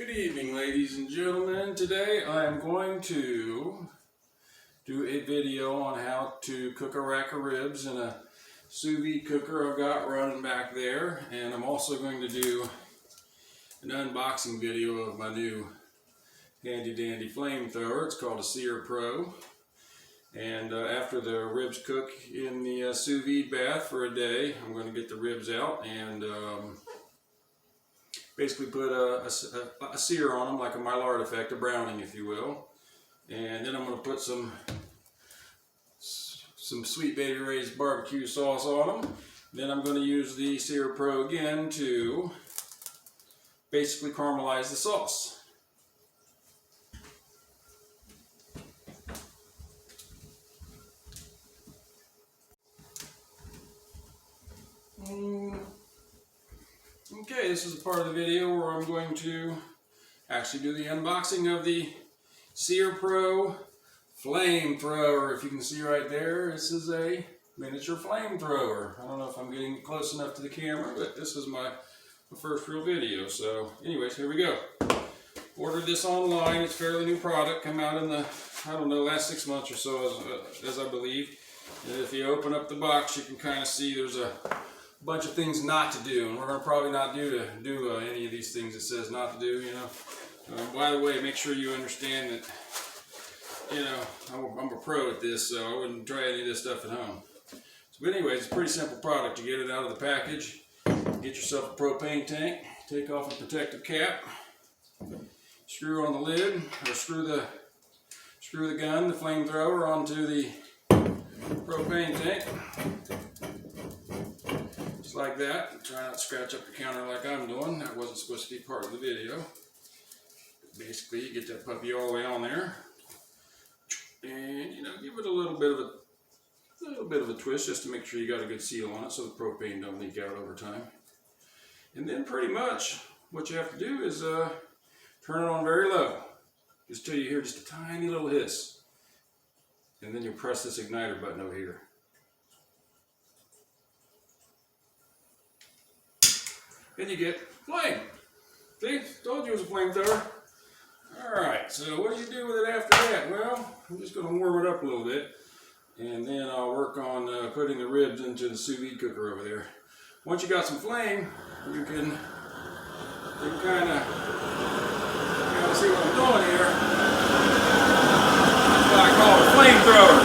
Good evening, ladies and gentlemen. Today I am going to do a video on how to cook a rack of ribs in a sous vide cooker I've got running back there, and I'm also going to do an unboxing video of my new handy dandy flamethrower. It's called a SearPro, and after the ribs cook in the sous vide bath for a day, I'm going to get the ribs out and basically put a sear on them, like a maillard effect, a browning if you will. And then I'm going to put some Sweet Baby Ray's barbecue sauce on them. Then I'm going to use the SearPro again to basically caramelize the sauce. Okay, this is a part of the video where I'm going to actually do the unboxing of the SearPro FlameThrower. If you can see right there, this is a miniature flamethrower. I don't know if I'm getting close enough to the camera, but this is my first real video. So anyways, here we go. Ordered this online. It's a fairly new product. Come out in the, I don't know, last 6 months or so, as I believe. And if you open up the box, you can kind of see there's a bunch of things not to do, and we're going to probably not do any of these things it says not to do, you know. By the way, make sure you understand that, you know, I'm a pro at this, so I wouldn't try any of this stuff at home. So, but anyways, it's a pretty simple product. You get it out of the package, get yourself a propane tank, take off a protective cap, screw on the lid, or screw the gun, the flamethrower, onto the propane tank. Just like that. Try not to scratch up the counter like I'm doing. That wasn't supposed to be part of the video. Basically, you get that puppy all the way on there, and you know, give it a little bit of a twist just to make sure you got a good seal on it, so the propane don't leak out over time. And then pretty much what you have to do is turn it on very low, just till you hear just a tiny little hiss, and then you press this igniter button over here. Then you get flame. See? Told you it was a flamethrower. Alright, so what do you do with it after that? Well, I'm just going to warm it up a little bit, and then I'll work on putting the ribs into the sous vide cooker over there. Once you got some flame, you can kind of see what I'm doing here. That's what I call a flamethrower.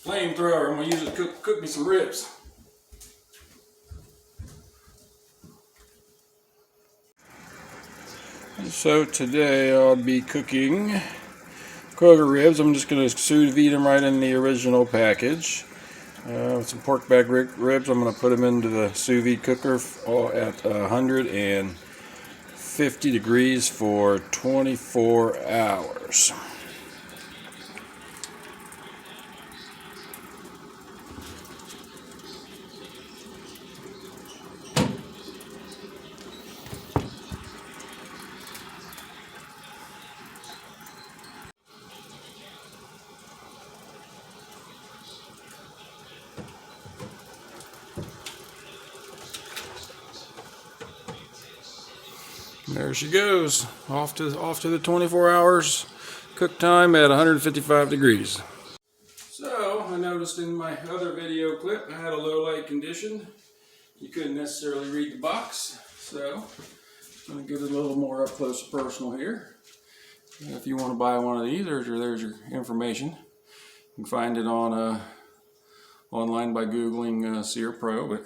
Flamethrower, I'm going to use it to cook me some ribs. So today I'll be cooking Kroger ribs. I'm just going to sous vide them right in the original package. Some pork back ribs, I'm going to put them into the sous vide cooker at 150 degrees for 24 hours. There she goes, off to the 24 hours cook time at 155 degrees. So I noticed in my other video clip I had a low light condition. You couldn't necessarily read the box, so I'm going to get it a little more up close and personal here. If you want to buy one of these, there's your information. You can find it on online by googling SearPro, but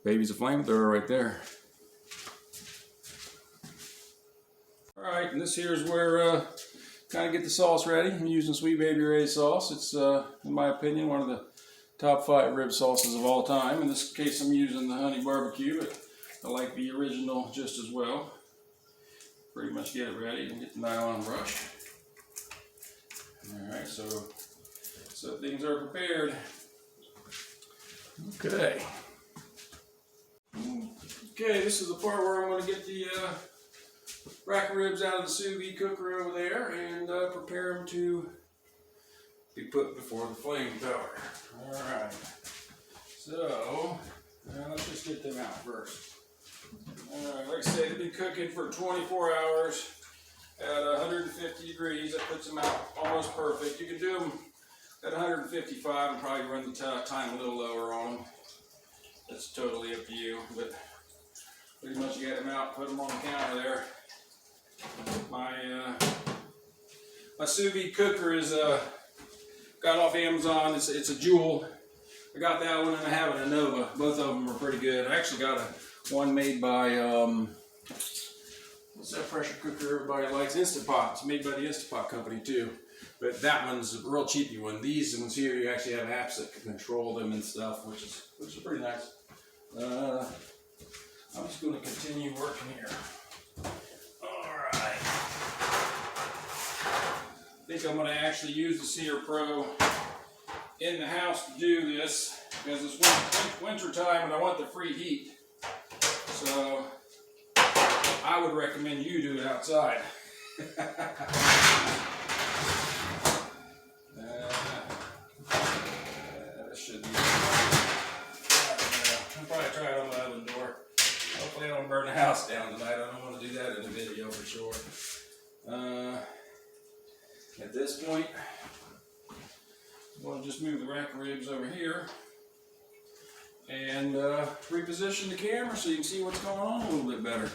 baby's a flamethrower right there. Alright, and this here is where kind of get the sauce ready. I'm using Sweet Baby Ray's sauce. It's, in my opinion, one of the top 5 rib sauces of all time. In this case, I'm using the honey barbecue, but I like the original just as well. Pretty much get it ready and get the nylon brush. Alright, so things are prepared. Okay. Okay, this is the part where I'm going to get the rack of ribs out of the sous vide cooker over there and prepare them to be put before the FlameThrower. Alright, so let's just get them out first. Alright, like I said, they've been cooking for 24 hours at 150 degrees. That puts them out almost perfect. You can do them at 155 and probably run the time a little lower on them. That's totally up to you, but pretty much you get them out, put them on the counter there. My sous vide cooker is got off Amazon. It's a Jewel. I got that one and I have an Innova. Both of them are pretty good. I actually got one made by what's that pressure cooker everybody likes? Instant Pot. It's made by the Instant Pot company too. But that one's a real cheapy one. These ones here, you actually have apps that can control them and stuff, which is pretty nice. I'm just going to continue working here. Alright. I think I'm going to actually use the SearPro in the house to do this because it's winter time and I want the free heat. So I would recommend you do it outside. This should be. I'll probably try it on the oven door. Hopefully I don't burn the house down tonight. I don't want to do that in the video for sure. At this point, I'm going to just move the rack of ribs over here and reposition the camera so you can see what's going on a little bit better.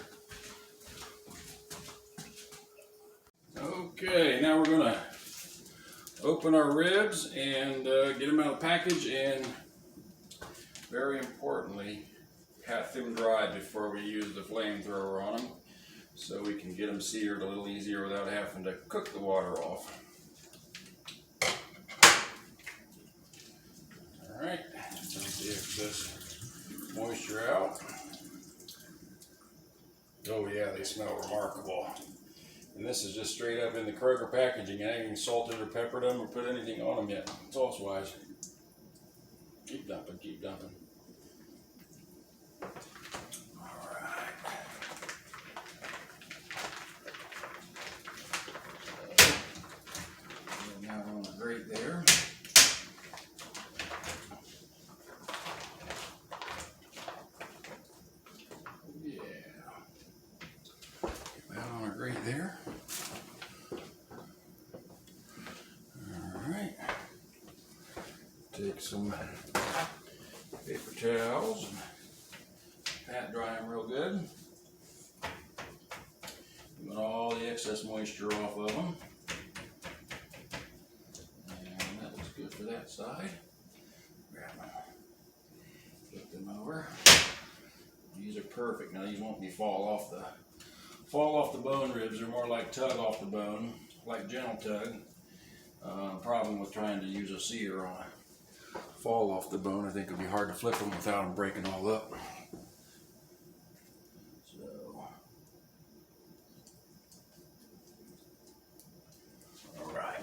Okay, now we're going to open our ribs and get them out of the package, and very importantly, pat them dry before we use the FlameThrower on them so we can get them seared a little easier without having to cook the water off. Alright, dump the excess moisture out. Oh yeah, they smell remarkable. And this is just straight up in the Kroger packaging. I ain't even salted or peppered them or put anything on them yet. Sauce wise. Keep dumping, keep dumping. Alright. Now on the grate there. Yeah. Get that on our grate there. Take some paper towels and pat dry them real good. Get all the excess moisture off of them. And that looks good for that side. Grab them, flip them over. These are perfect. Now these won't be fall off the bone ribs. They're more like tug off the bone, like gentle tug. Problem with trying to use a sear on fall off the bone, I think it'll be hard to flip them without them breaking all up. So, alright.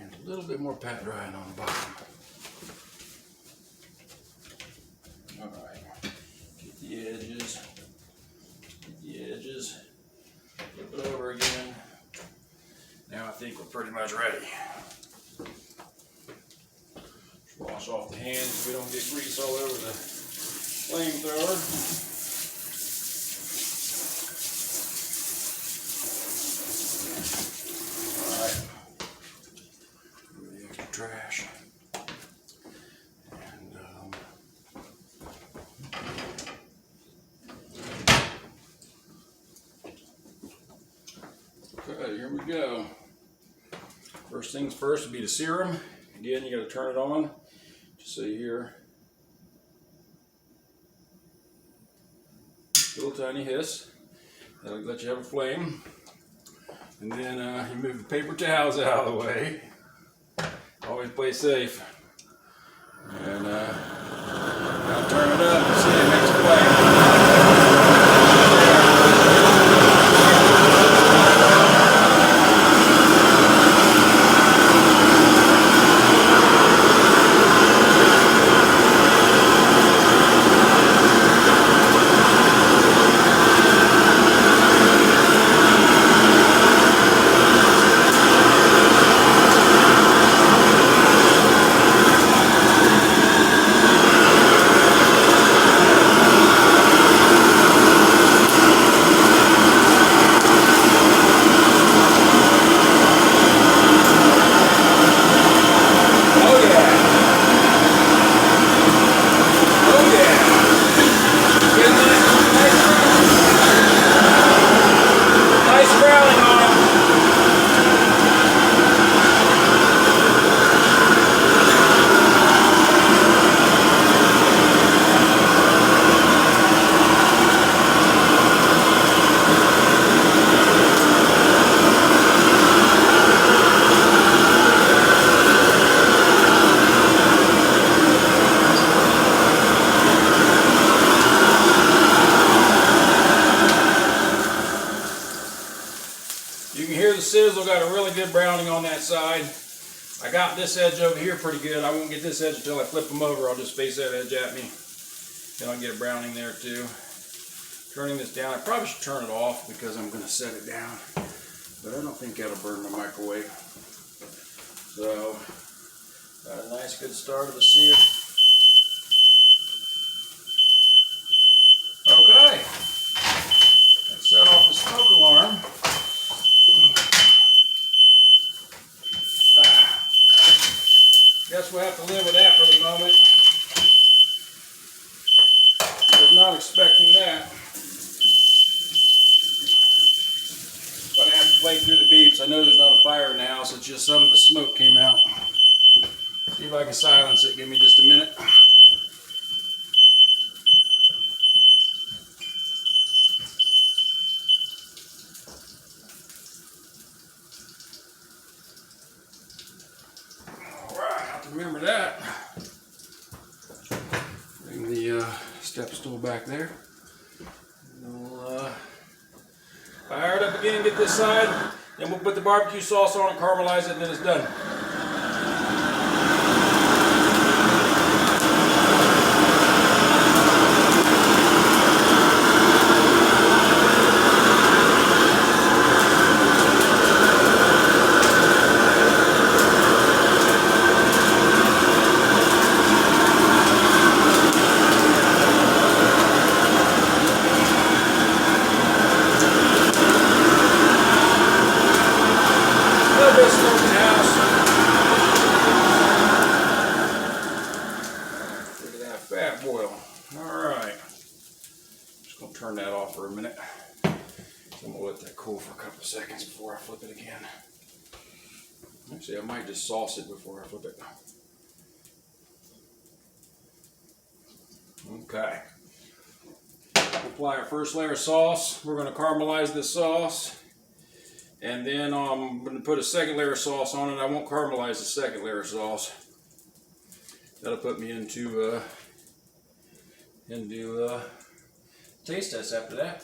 And a little bit more pat drying on the bottom. Alright. Get the edges. Flip it over again. Now I think we're pretty much ready. Just wash off the hands so we don't get grease all over the FlameThrower. Alright. Remove the extra trash. Okay, here we go. First things first would be to sear them. Again, you got to turn it on. Just so you hear a little tiny hiss. That'll let you have a flame. And then you move the paper towels out of the way. Always play safe. And now turn it up and see it makes a flame. sizzle, got a really good browning on that side. I got this edge over here pretty good. I won't get this edge until I flip them over. I'll just face that edge at me. Then I'll get a browning there too. Turning this down. I probably should turn it off because I'm going to set it down. But I don't think that'll burn my microwave. So, got a nice good start of the sear. Okay. Let's set off the smoke alarm. Guess we'll have to live with that for the moment. Was not expecting that. But I have to play through the beeps. I know there's not a fire in the house, it's just some of the smoke came out. See if I can silence it. Give me just a minute. Alright, I have to remember that. Bring the step stool back there. We'll fire it up again, get this side, then we'll put the barbecue sauce on it, caramelize it, and then it's done. Fat boil. Alright. Just going to turn that off for a minute. I'm going to let that cool for a couple of seconds before I flip it again. Actually, I might just sauce it before I flip it. Okay. Apply our first layer of sauce. We're going to caramelize this sauce. And then I'm going to put a second layer of sauce on it. I won't caramelize the second layer of sauce. That'll put me into taste test after that.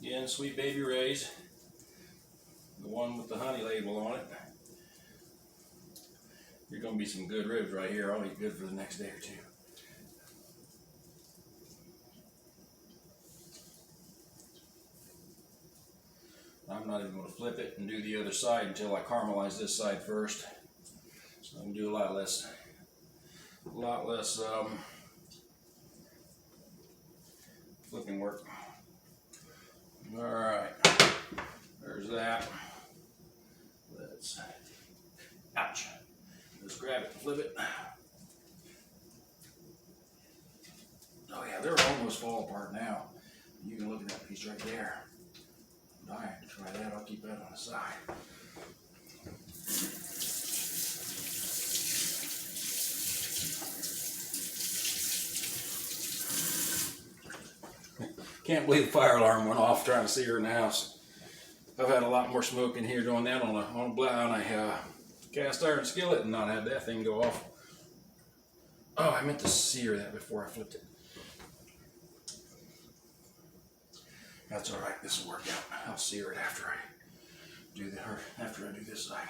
Again, Sweet Baby Ray's, the one with the honey label on it. You're going to be some good ribs right here. I'll eat good for the next day or two. I'm not even going to flip it and do the other side until I caramelize this side first. So I'm going to do a lot less flipping work. Alright, there's that. Ouch. Let's grab it and flip it. Oh yeah, they're almost fall apart now. You can look at that piece right there. I'm dying to try that. I'll keep that on the side. Can't believe the fire alarm went off trying to see her in the house. I've had a lot more smoke in here doing that on a cast iron skillet and not had that thing go off. Oh, I meant to sear that before I flipped it. That's all right. This will work out. I'll sear it after I do this side.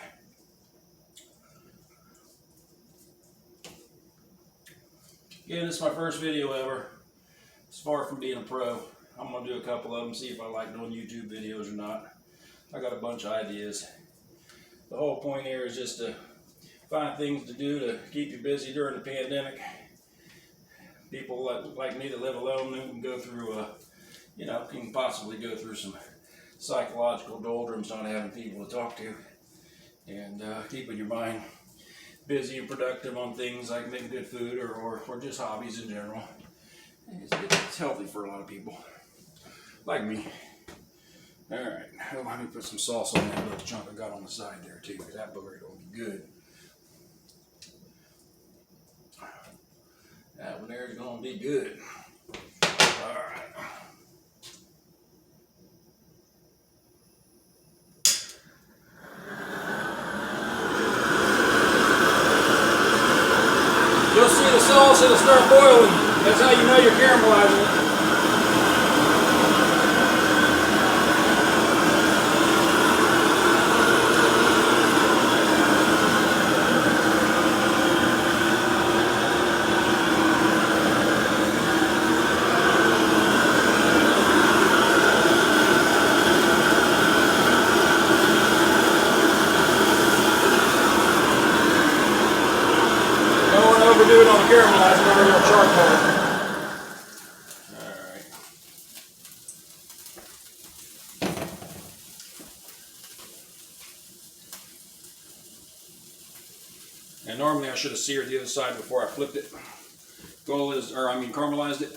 Again, this is my first video ever. It's far from being a pro. I'm gonna do a couple of them, see if I like doing YouTube videos or not. I got a bunch of ideas. The whole point here is just to find things to do to keep you busy during the pandemic. People like me that live alone who can go through can possibly go through some psychological doldrums not having people to talk to, and keeping your mind busy and productive on things like making good food or just hobbies in general. It's healthy for a lot of people like me. Alright, let me put some sauce on that little chunk I got on the side there too, because that booger is going to be good. That one there is going to be good. Alright. You'll see the sauce, it'll start boiling. That's how you know you're caramelizing it. do it on the caramelized or real charcoal. Alright. And normally I should have seared the other side before I flipped it. Caramelized it.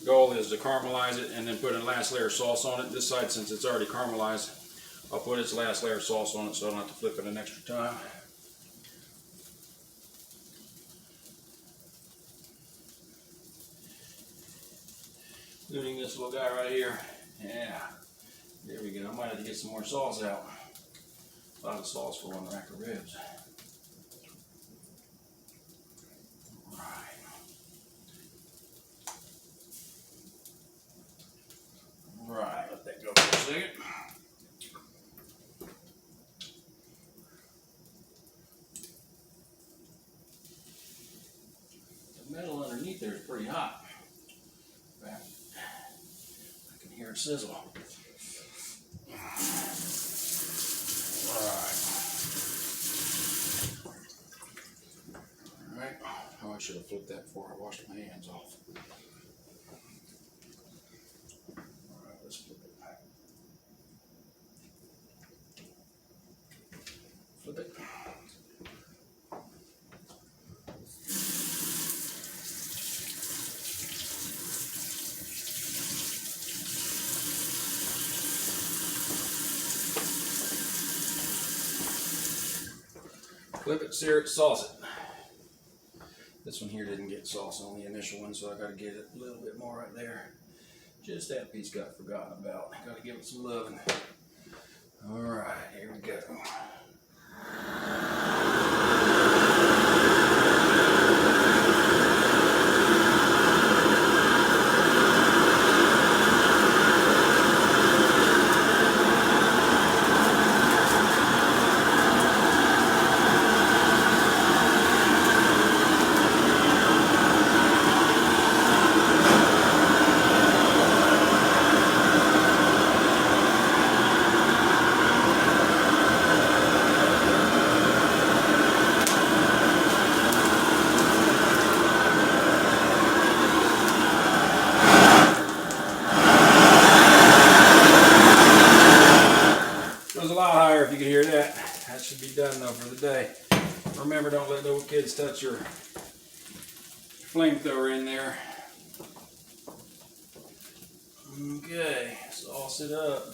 Goal is to caramelize it and then put a last layer of sauce on it. This side, since it's already caramelized, I'll put its last layer of sauce on it so I don't have to flip it an extra time. Including this little guy right here. Yeah, there we go. I might have to get some more sauce out. A lot of sauce for one rack of ribs. Right, let that go for a second. The metal underneath there is pretty hot. I can hear it sizzle. Alright. Oh, I should have flipped that before I washed my hands off. Alright, let's flip it back. Flip it. Flip it, sear it, sauce it. This one here didn't get sauce on the initial one, so I got to get it a little bit more right there. Just that piece got forgotten about. Got to give it some loving. All right, here we go. If you can hear that, that should be done though for the day. Remember, don't let little kids touch your flamethrower in there. Okay, sauce it up.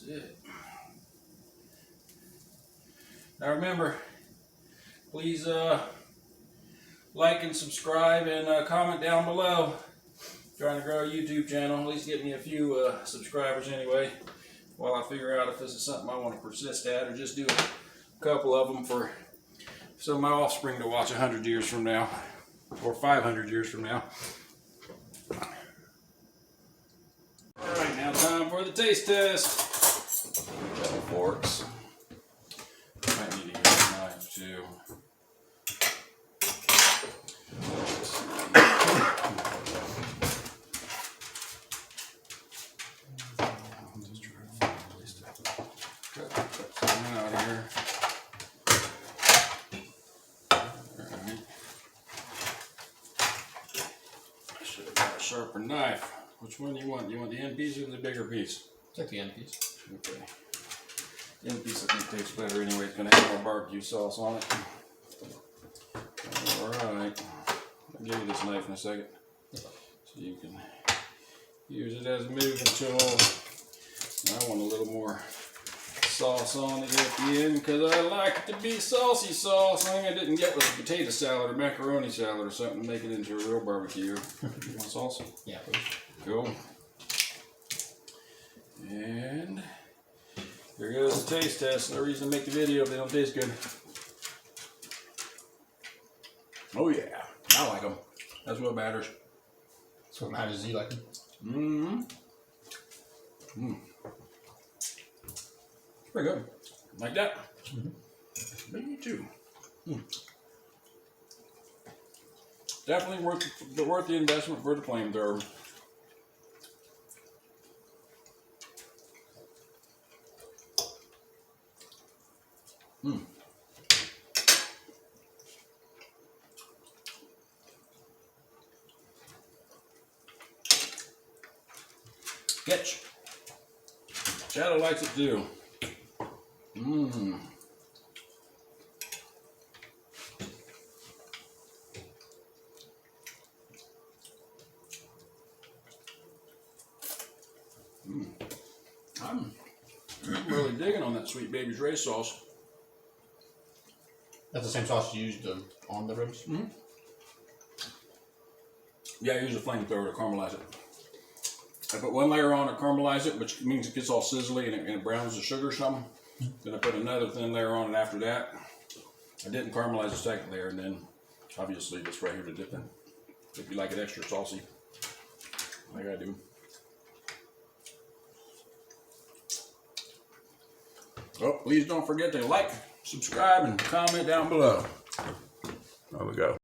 It. Now remember, please like and subscribe and comment down below. Trying to grow a YouTube channel, at least get me a few subscribers anyway, while I figure out if this is something I want to persist at, or just do a couple of them for some of my offspring to watch 100 years from now, or 500 years from now. Alright, now time for the taste test. Couple forks. Might need to get a knife too. Just try to find a place to cut some out of here. Alright. I should have got a sharper knife. Which one do you want? Do you want the end piece or the bigger piece? Take the end piece. Okay. The end piece I think tastes better anyway. It's going to have more barbecue sauce on it. Alright. I'll give you this knife in a second. So you can use it as a moving tool. I want a little more sauce on it at the end because I like it to be saucy sauce. I think I didn't get with a potato salad or macaroni salad or something to make it into a real barbecue. You want sauce? Yeah, please. Cool. And here goes the taste test. No reason to make the video if they don't taste good. Oh yeah, I like them. That's what matters. That's what matters. You like them? Mm-hmm. Mm. It's pretty good. Like that. Mm-hmm. Me too. Definitely worth the investment for the flamethrower. Catch. Shadow likes it too. I'm really digging on that Sweet Baby's Ray sauce. That's the same sauce you used on the ribs? Yeah, I use a flamethrower to caramelize it. I put one layer on to caramelize it, which means it gets all sizzly and it browns the sugar some. Then I put another thin layer on it after that. I didn't caramelize the second layer, and then obviously this right here to dip in. If you like it extra saucy, like I do. Oh, please don't forget to like, subscribe, and comment down below. There we go.